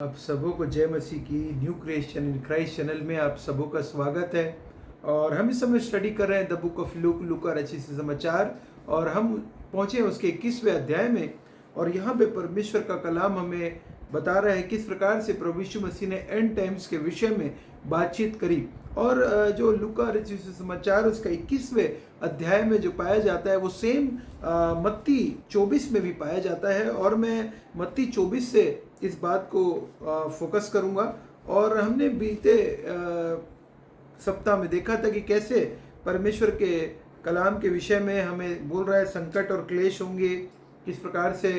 आप सबों को जय मसीह की new creation in Christ channel में आप सबों का स्वागत है। और हम इस समय स्टडी कर रहे हैं द बुक ऑफ लूका रचित समाचार, और हम पहुंचे हैं उसके 21वें अध्याय में। और यहाँ पे परमेश्वर का कलाम हमें बता रहा है किस प्रकार से प्रभु यीशु मसीह ने एंड टाइम्स के विषय में बातचीत करी। और जो लूका रचित समाचार उसका 21वें अध्याय में जो पाया जाता है वो सेम मत्ती 24 में भी पाया जाता है। और मैं मत्ती 24 से इस बात को फोकस करूंगा। और हमने बीते सप्ताह में देखा था कि कैसे परमेश्वर के कलाम के विषय में हमें बोल रहा है संकट और क्लेश होंगे, किस प्रकार से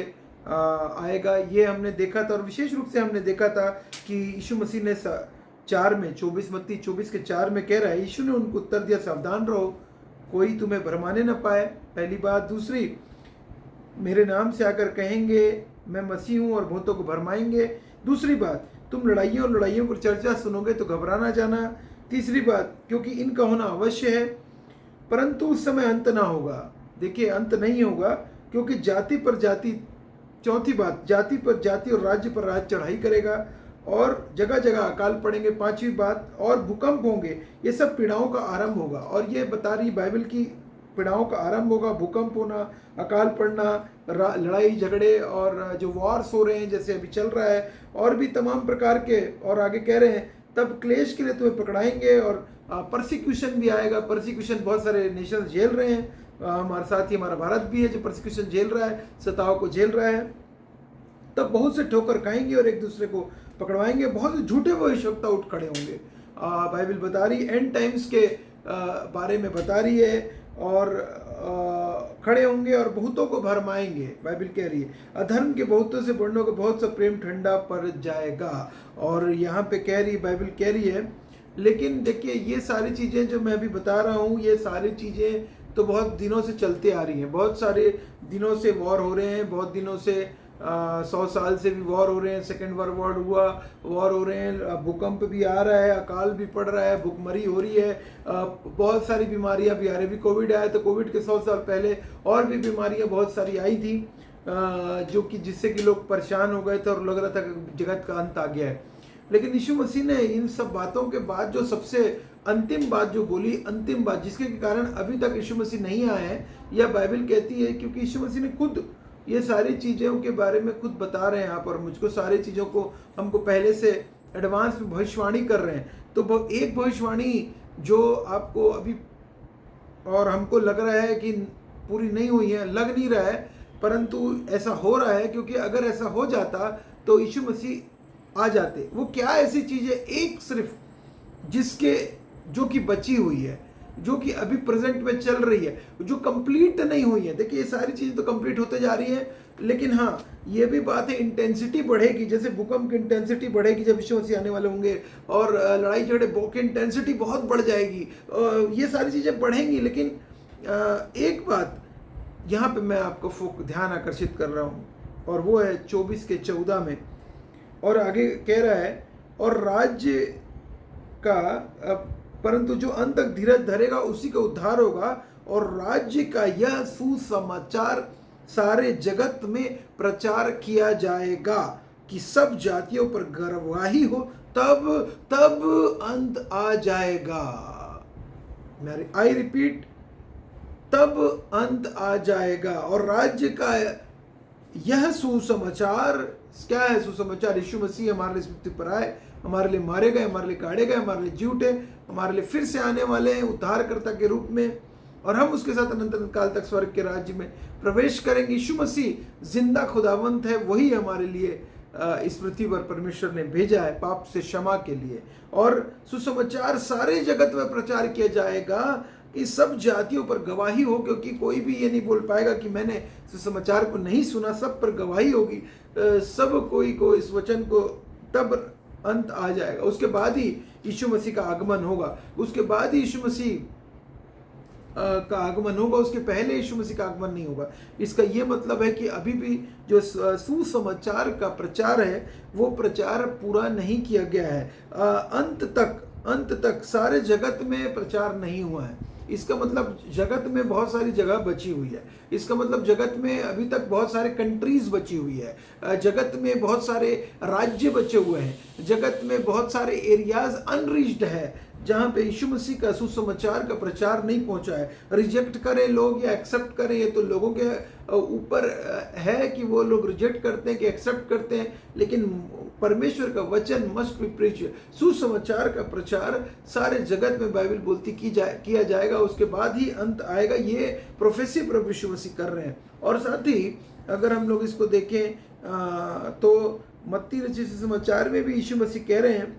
आएगा, ये हमने देखा था। और विशेष रूप से हमने देखा था कि यीशु मसीह ने 4 में 24 मत्ती 24 के 4 में कह रहा है, यीशु ने उनको उत्तर दिया, सावधान रहो कोई तुम्हें भरमाने न पाए। पहली बात। दूसरी, मेरे नाम से आकर कहेंगे मैं मसीह हूँ और भूतों को भरमाएंगे। दूसरी बात, तुम लड़ाइयों पर चर्चा सुनोगे तो घबराना जाना। तीसरी बात, क्योंकि इनका होना अवश्य है परंतु उस समय अंत ना होगा। देखिए, अंत नहीं होगा क्योंकि जाति पर जाति। चौथी बात, जाति पर जाति और राज्य पर राज्य चढ़ाई करेगा और जगह जगह अकाल पड़ेंगे। पांचवी बात, और भूकंप होंगे। ये सब पीड़ाओं का आरंभ होगा। और ये बता रही बाइबल की पीड़ाओं का आरंभ होगा, भूकंप होना, अकाल पड़ना, लड़ाई झगड़े और जो वॉर्स हो रहे हैं जैसे अभी चल रहा है, और भी तमाम प्रकार के। और आगे कह रहे हैं तब क्लेश के लिए तुम्हें पकड़ाएंगे और परसिक्यूशन भी आएगा। परसिक्यूशन बहुत सारे नेशन झेल रहे हैं, हमारे साथ ही हमारा भारत भी है जो परसिक्यूशन झेल रहा है, सताव को झेल रहा है। तब बहुत से ठोकर खाएंगे और एक दूसरे को पकड़वाएंगे, बहुत से झूठे भविष्यवक्ता उठ खड़े होंगे। बाइबल बता रही एंड टाइम्स के बारे में बता रही है। और खड़े होंगे और बहुतों को भरमाएंगे। बाइबल कह रही है अधर्म के बहुतों से बढ़ने को बहुत सा प्रेम ठंडा पड़ जाएगा। और यहाँ पे कह रही बाइबल कह रही है, लेकिन देखिए ये सारी चीज़ें जो मैं अभी बता रहा हूँ, ये सारी चीज़ें तो बहुत दिनों से चलते आ रही हैं। बहुत सारे दिनों से वॉर हो रहे हैं, बहुत दिनों से 100 साल से भी वॉर हो रहे हैं। सेकेंड वर्ल्ड वॉर हुआ, वॉर हो रहे हैं, भूकंप भी आ रहा है, अकाल भी पड़ रहा है, भूखमरी हो रही है, बहुत सारी बीमारियां भी आ रही। अभी कोविड आया तो कोविड के 100 साल पहले और भी बीमारियां बहुत सारी आई थी, जो कि जिससे कि लोग परेशान हो गए थे और लग रहा था कि जगत का अंत आ गया है। लेकिन यीशु मसीह ने इन सब बातों के बाद जो सबसे अंतिम बात जो बोली, अंतिम बात जिसके कारण अभी तक यीशु मसीह नहीं आए हैं, यह बाइबल कहती है, क्योंकि यीशु मसीह ने खुद ये सारी चीज़ों के बारे में खुद बता रहे हैं यहाँ पर मुझको। सारी चीज़ों को हमको पहले से एडवांस में भविष्यवाणी कर रहे हैं। तो एक भविष्यवाणी जो आपको अभी और हमको लग रहा है कि पूरी नहीं हुई है, लग नहीं रहा है, परंतु ऐसा हो रहा है। क्योंकि अगर ऐसा हो जाता तो यीशु मसीह आ जाते। वो क्या ऐसी चीज़ है, एक सिर्फ जिसके जो कि बची हुई है, जो कि अभी प्रेजेंट में चल रही है, जो कंप्लीट नहीं हुई है। देखिए ये सारी चीज़ तो कंप्लीट होते जा रही है, लेकिन हाँ ये भी बात है इंटेंसिटी बढ़ेगी। जैसे भूकंप की इंटेंसिटी बढ़ेगी जब यीशु मसीह आने वाले होंगे, और लड़ाई झगड़े की इंटेंसिटी बहुत बढ़ जाएगी। ये सारी चीज़ें बढ़ेंगी। लेकिन एक बात यहाँ पे मैं आपको ध्यान आकर्षित कर रहा हूँ, और वो है 24 के 14 में। और आगे कह रहा है, और राज्य का परंतु जो अंत तक धीरज धरेगा उसी का उद्धार होगा। और राज्य का यह सुसमाचार सारे जगत में प्रचार किया जाएगा कि सब जातियों पर गवाही हो, तब अंत आ जाएगा। आई रिपीट, तब अंत आ जाएगा। और राज्य का यह सुसमाचार क्या है? सुसमाचार यीशु मसीह हमारे लिए पृथ्वी पर आए, हमारे लिए मारे गए, हमारे लिए गाड़े गए, हमारे लिए जी उठे, हमारे लिए फिर से आने वाले हैं उद्धारकर्ता के रूप में, और हम उसके साथ अनंत काल तक स्वर्ग के राज्य में प्रवेश करेंगे। यीशु मसीह जिंदा खुदावंत है, वही हमारे लिए इस पृथ्वी पर परमेश्वर ने भेजा है पाप से क्षमा के लिए। और सुसमाचार सारे जगत में प्रचार किया जाएगा कि सब जातियों पर गवाही हो, क्योंकि कोई भी ये नहीं बोल पाएगा कि मैंने सुसमाचार को नहीं सुना। सब पर गवाही होगी, सब कोई को इस वचन को, तब अंत आ जाएगा। उसके बाद ही यीशु मसीह का आगमन होगा, उसके बाद ही यीशु मसीह का आगमन होगा, उसके पहले यीशु मसीह का आगमन नहीं होगा। इसका ये मतलब है कि अभी भी जो सुसमाचार का प्रचार है वो प्रचार पूरा नहीं किया गया है। अंत तक अंत तक सारे जगत में प्रचार नहीं हुआ है। इसका मतलब जगत में बहुत सारी जगह बची हुई है। इसका मतलब जगत में अभी तक बहुत सारे कंट्रीज बची हुई है। जगत में बहुत सारे राज्य बचे हुए हैं। जगत में बहुत सारे एरियाज अनरीच्ड है जहाँ पे यीशु मसीह का सुसमाचार का प्रचार नहीं पहुंचा है। रिजेक्ट करें लोग या एक्सेप्ट करें, ये तो लोगों के ऊपर है कि वो लोग रिजेक्ट करते हैं कि एक्सेप्ट करते हैं, लेकिन परमेश्वर का वचन मस्ट बी प्रीच। सुसमाचार का प्रचार सारे जगत में बाइबल बोलती किया जाएगा, उसके बाद ही अंत आएगा। ये प्रोफेसी प्रभु यीशु मसीह कर रहे हैं। और साथ ही अगर हम लोग इसको देखें तो मत्ती रचित सुसमाचार में भी यीशु मसीह कह रहे हैं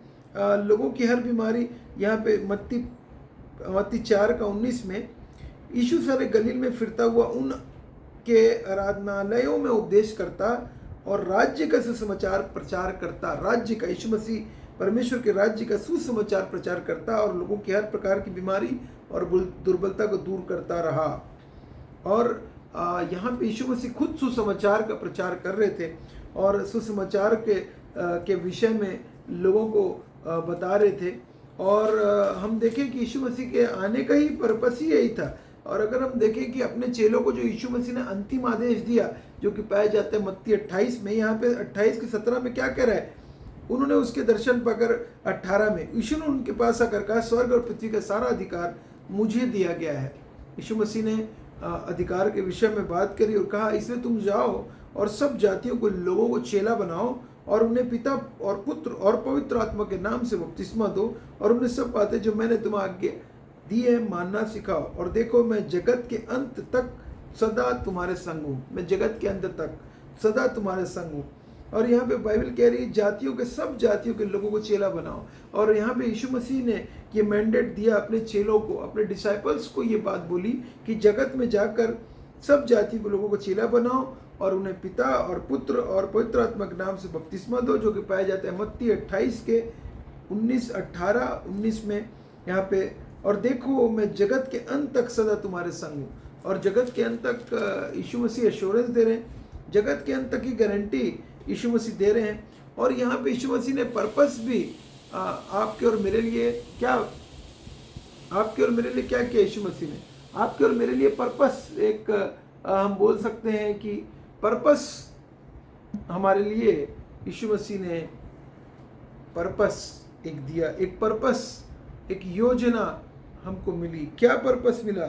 लोगों की हर बीमारी, यहाँ पे मत्ती 4:19 में यीशु सारे गलील में फिरता हुआ उनके आराधनालयों में उपदेश करता और राज्य का सुसमाचार प्रचार करता। राज्य का, यीशु मसीह परमेश्वर के राज्य का सुसमाचार प्रचार करता और लोगों की हर प्रकार की बीमारी और दुर्बलता को दूर करता रहा। और यहाँ पे यीशु मसीह खुद सुसमाचार का प्रचार कर रहे थे और सुसमाचार के विषय में लोगों को बता रहे थे। और हम देखें कि यीशु मसीह के आने का ही पर्पस ही यही था। और अगर हम देखें कि अपने चेलों को जो यीशु मसीह ने अंतिम आदेश दिया, जो कि पाया जाता है मत्ती 28 में, यहाँ पे 28 के 17 में क्या कह रहा है, उन्होंने उसके दर्शन पाकर 18 में यीशु ने उनके पास आकर कहा, स्वर्ग और पृथ्वी का सारा अधिकार मुझे दिया गया है। यीशु मसीह ने अधिकार के विषय में बात करी और कहा, इसलिए तुम जाओ और सब जातियों को, लोगों को चेला बनाओ और उन्हें पिता और पुत्र और पवित्र आत्मा के नाम से बपतिस्मा दो और उन्हें सब बातें जो मैंने तुम्हें आज्ञा दी है मानना सिखाओ। और देखो, मैं जगत के अंत तक सदा तुम्हारे संग हूँ। मैं जगत के अंत तक सदा तुम्हारे संग हूँ। और यहाँ पे बाइबल कह रही है जातियों के, सब जातियों के लोगों को चेला बनाओ। और यहाँ पे यीशु मसीह ने ये मैंडेट दिया अपने चेलों को, अपने डिसाइपल्स को ये बात बोली कि जगत में जाकर सब जातियों के लोगों को चेला बनाओ और उन्हें पिता और पुत्र और पवित्र आत्मा के नाम से बपतिस्मा दो, जो कि पाया जाता है मत्ती 28 के 19 में यहाँ पे। और देखो, मैं जगत के अंत तक सदा तुम्हारे संग हूँ। और जगत के अंत तक यीशु मसीह एश्योरेंस दे रहे हैं, जगत के अंत तक की गारंटी यीशु मसीह दे रहे हैं। और यहाँ पे यीशु मसीह ने पर्पस भी आपके और मेरे लिए क्या, आपके और मेरे लिए क्या किया यीशु मसीह ने, आपके और मेरे लिए पर्पस एक हम बोल सकते हैं कि पर्पस हमारे लिए यीशु मसीह ने पर्पस एक दिया, एक पर्पस, एक योजना हमको मिली। क्या पर्पस मिला?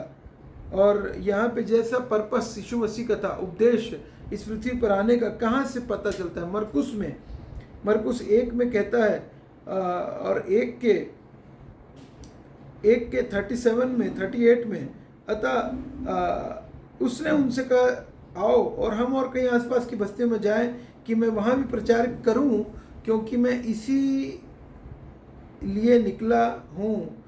और यहाँ पे जैसा पर्पस यीशु मसीह का था, उद्देश्य इस पृथ्वी पर आने का, कहाँ से पता चलता है? मरकुस 1 में कहता है और 1 के 38 में, अतः उसने उनसे कहा, आओ और हम और कहीं आसपास की बस्तियों में जाएं कि मैं वहाँ भी प्रचार करूँ, क्योंकि मैं इसी लिए निकला हूँ।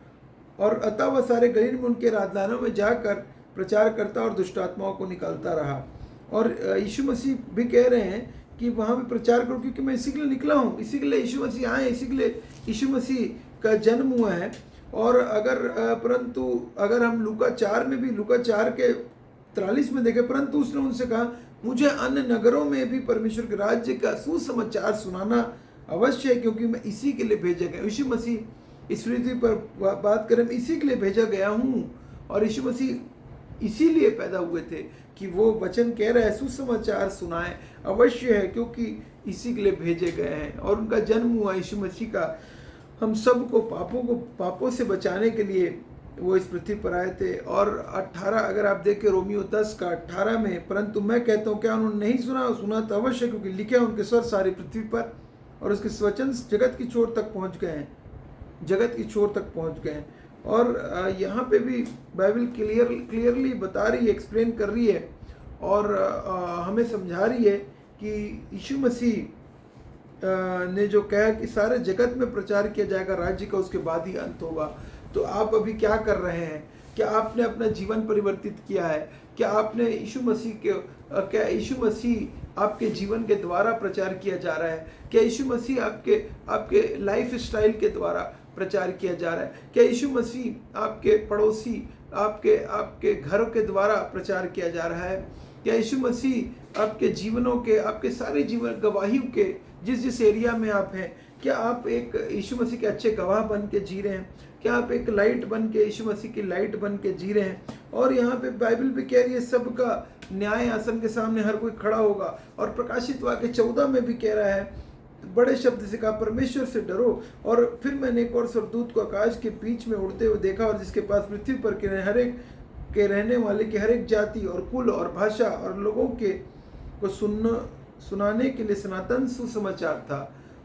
और अतः वह सारे गलील में उनके आराधनालयों में जाकर प्रचार करता और दुष्ट आत्माओं को निकालता रहा। और यीशु मसीह भी कह रहे हैं कि वहाँ भी प्रचार करो, क्योंकि मैं इसी के लिए निकला हूँ, इसी के लिए यीशु मसीह आए, इसी के लिए यीशु मसीह का जन्म हुआ है। और परंतु अगर हम लूका 4 में भी, लूका 4 के 43 में देखें, परंतु उसने उनसे कहा, मुझे अन्य नगरों में भी परमेश्वर के राज्य का सुसमाचार सुनाना अवश्य है, क्योंकि मैं इसी के लिए भेजा गया। यीशु मसीह इस पृथ्वी पर बात करें, इसी के लिए भेजा गया हूँ। और यीशु मसीह इसीलिए पैदा हुए थे कि वो वचन कह रहा है सुसमाचार सुनाए, अवश्य है, क्योंकि इसी के लिए भेजे गए हैं। और उनका जन्म हुआ यीशु मसीह का, हम सब को पापों से बचाने के लिए वो इस पृथ्वी पर आए थे। और 18 अगर आप देखें रोमियो 10 का 18 में, परंतु मैं कहता हूँ, क्या उन्होंने नहीं सुना तो अवश्य, क्योंकि लिखे हैं उनके स्वर सारी पृथ्वी पर और उसके वचन जगत की छोर तक पहुँच गए हैं, जगत की छोर तक पहुँच गए हैं। और यहाँ पे भी बाइबल क्लियरली बता रही है, एक्सप्लेन कर रही है और हमें समझा रही है कि यीशु मसीह ने जो कहा कि सारे जगत में प्रचार किया जाएगा राज्य का, उसके बाद ही अंत होगा। तो आप अभी क्या कर रहे हैं? क्या आपने अपना जीवन परिवर्तित किया है? क्या आपने यीशु मसीह आपके जीवन के द्वारा प्रचार किया जा रहा है? क्या यीशु मसीह आपके लाइफ स्टाइल के द्वारा प्रचार किया जा रहा है? क्या यीशु मसीह आपके पड़ोसी, आपके घर के द्वारा प्रचार किया जा रहा है? क्या यीशु मसीह आपके जीवनों के, आपके सारे जीवन गवाहियों के, जिस एरिया में आप हैं, क्या आप एक यीशु मसीह के अच्छे गवाह बन के जी रहे हैं? क्या आप एक लाइट बन के, यीशु मसीह की लाइट बन के जी रहे हैं? और यहाँ पे बाइबल भी कह रही है सबका न्याय आसन के सामने हर कोई खड़ा होगा। और प्रकाशित वाक्य 14 में भी कह रहा है, बड़े शब्द से कहा, परमेश्वर से डरो। और फिर मैंने एक और स्वर्गदूत को आकाश के बीच में उड़ते हुए देखा, और जिसके पास पृथ्वी पर के हर एक के रहने वाले की हर एक जाति और कुल और भाषा और लोगों के को सुनाने के लिए सनातन सुसमाचार था।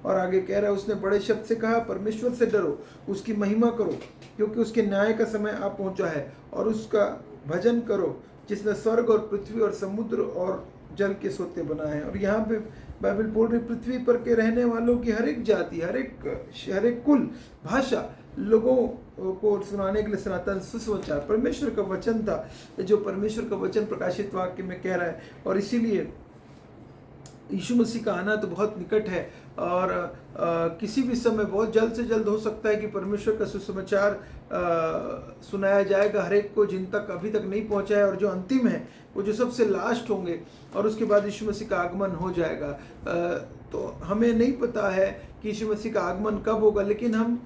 और आगे कह रहा है, उसने बड़े शब्द से कहा, परमेश्वर से डरो, उसकी महिमा करो, क्योंकि उसके न्याय का समय आ पहुंचा है। और उसका भजन करो, जिसने स्वर्ग और पृथ्वी और समुद्र और जल के सोते बनाए हैं। और यहाँ पे बाइबल बोल रही, पृथ्वी पर के रहने वालों की हर एक जाति, हर एक कुल, भाषा, लोगों को सुनाने के लिए सनातन सुसमाचार परमेश्वर का वचन था, जो परमेश्वर का वचन प्रकाशित वाक्य में कह रहा है। और इसीलिए यीशु मसीह का आना तो बहुत निकट है, और किसी भी समय बहुत जल्द से जल्द हो सकता है कि परमेश्वर का सुसमाचार सुनाया जाएगा हर एक को, जिन तक अभी तक नहीं पहुंचा है, और जो अंतिम है वो जो सबसे लास्ट होंगे, और उसके बाद यीशु मसीह का आगमन हो जाएगा। तो हमें नहीं पता है कि यीशु मसीह का आगमन कब होगा, लेकिन हम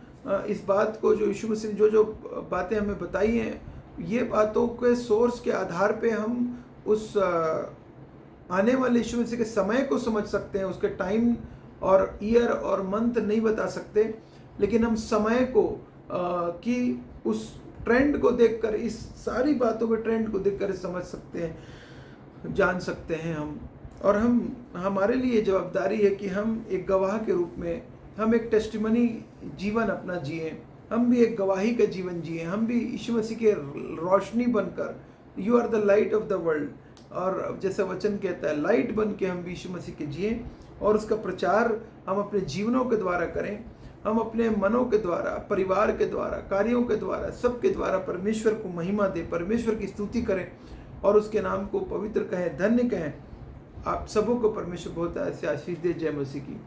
इस बात को, जो यीशु मसीह ने जो बातें हमें बताई हैं, ये बातों के सोर्स के आधार पे हम उस आने वाले यीशु मसीह के समय को समझ सकते हैं। उसके टाइम और ईयर और मंथ नहीं बता सकते, लेकिन हम समय को कि उस ट्रेंड को देखकर, इस सारी बातों के ट्रेंड को देखकर समझ सकते हैं, जान सकते हैं हम। और हमारे लिए जवाबदारी है कि हम एक गवाह के रूप में, हम एक टेस्टिमनी जीवन अपना जिए, हम भी एक गवाही का जीवन जिए, हम भी यीशु मसीह के रोशनी बनकर, you are the light of the world, और जैसा वचन कहता है, लाइट बन के हम भी यीशु मसीह के जिए, और उसका प्रचार हम अपने जीवनों के द्वारा करें। हम अपने मनों के द्वारा, परिवार के द्वारा, कार्यों के द्वारा, सबके द्वारा परमेश्वर को महिमा दें, परमेश्वर की स्तुति करें, और उसके नाम को पवित्र कहें, धन्य कहें। आप सबों को परमेश्वर बहुत ऐसे आशीष दे। जय मसीह की।